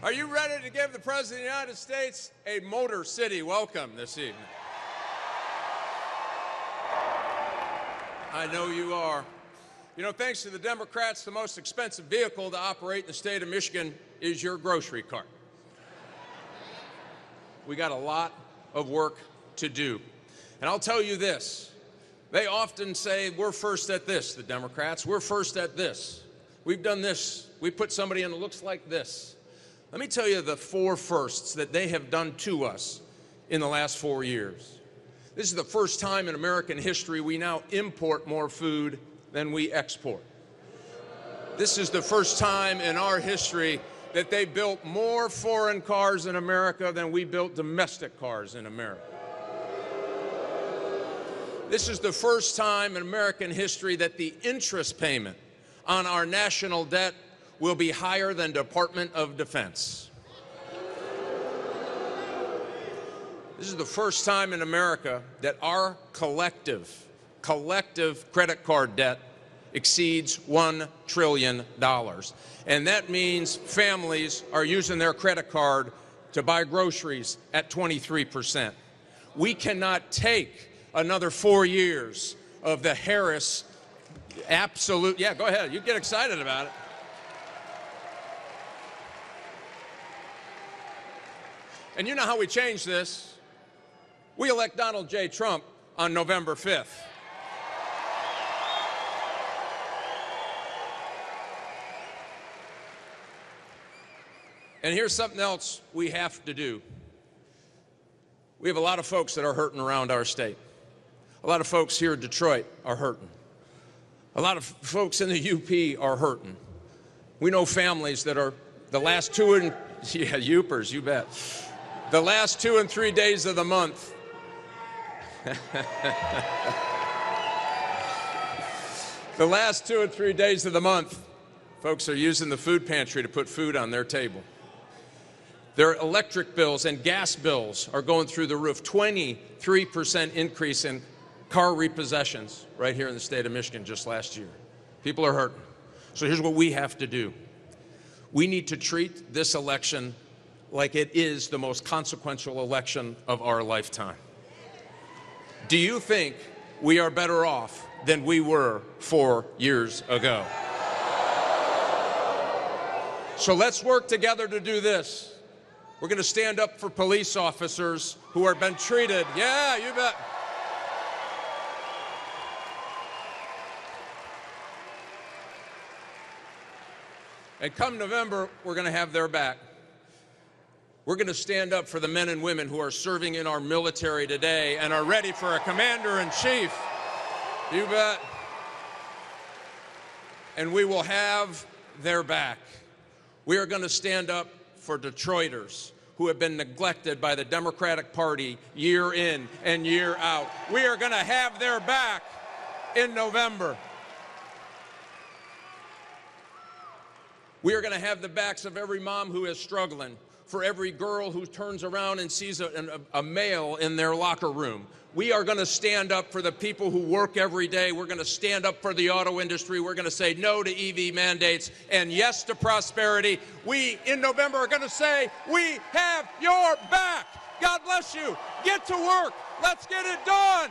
Are you ready to give the President of the United States a Motor City welcome this evening? I know you are. You know, thanks to the Democrats, the most expensive vehicle to operate in the state of Michigan is your grocery cart. We got a lot of work to do. And I'll tell you this, they often say, we're first at this, the Democrats, we're first at this. We've done this, we put somebody in that looks like this. Let me tell you the 4 firsts that they have done to us in the last 4 years. This is the first time in American history we now import more food than we export. This is the first time in our history that they built more foreign cars in America than we built domestic cars in America. This is the first time in American history that the interest payment on our national debt will be higher than Department of Defense. This is the first time in America that our collective credit card debt exceeds $1 trillion. And that means families are using their credit card to buy groceries at 23%. We cannot take another 4 years of the Harris absolute, yeah, go ahead, you get excited about it. And you know how we change this? We elect Donald J. Trump on November 5th. And here's something else we have to do. We have a lot of folks that are hurting around our state. A lot of folks here in Detroit are hurting. A lot of folks in the UP are hurting. We know families that are the last Youpers, you bet. The last 2 and 3 days of the month. The last 2 and 3 days of the month, folks are using the food pantry to put food on their table. Their electric bills and gas bills are going through the roof. 23% increase in car repossessions right here in the state of Michigan just last year. People are hurting. So here's what we have to do. We need to treat this election like it is the most consequential election of our lifetime. Do you think we are better off than we were 4 years ago? So let's work together to do this. We're going to stand up for police officers who have been treated. Yeah, you bet. And come November, we're going to have their back. We're going to stand up for the men and women who are serving in our military today and are ready for a commander-in-chief. You bet. And we will have their back. We are going to stand up for Detroiters who have been neglected by the Democratic Party year in and year out. We are going to have their back in November. We are going to have the backs of every mom who is struggling, for every girl who turns around and sees a male in their locker room. We are going to stand up for the people who work every day. We're going to stand up for the auto industry. We're going to say no to EV mandates and yes to prosperity. We, in November, are going to say, we have your back. God bless you. Get to work. Let's get it done.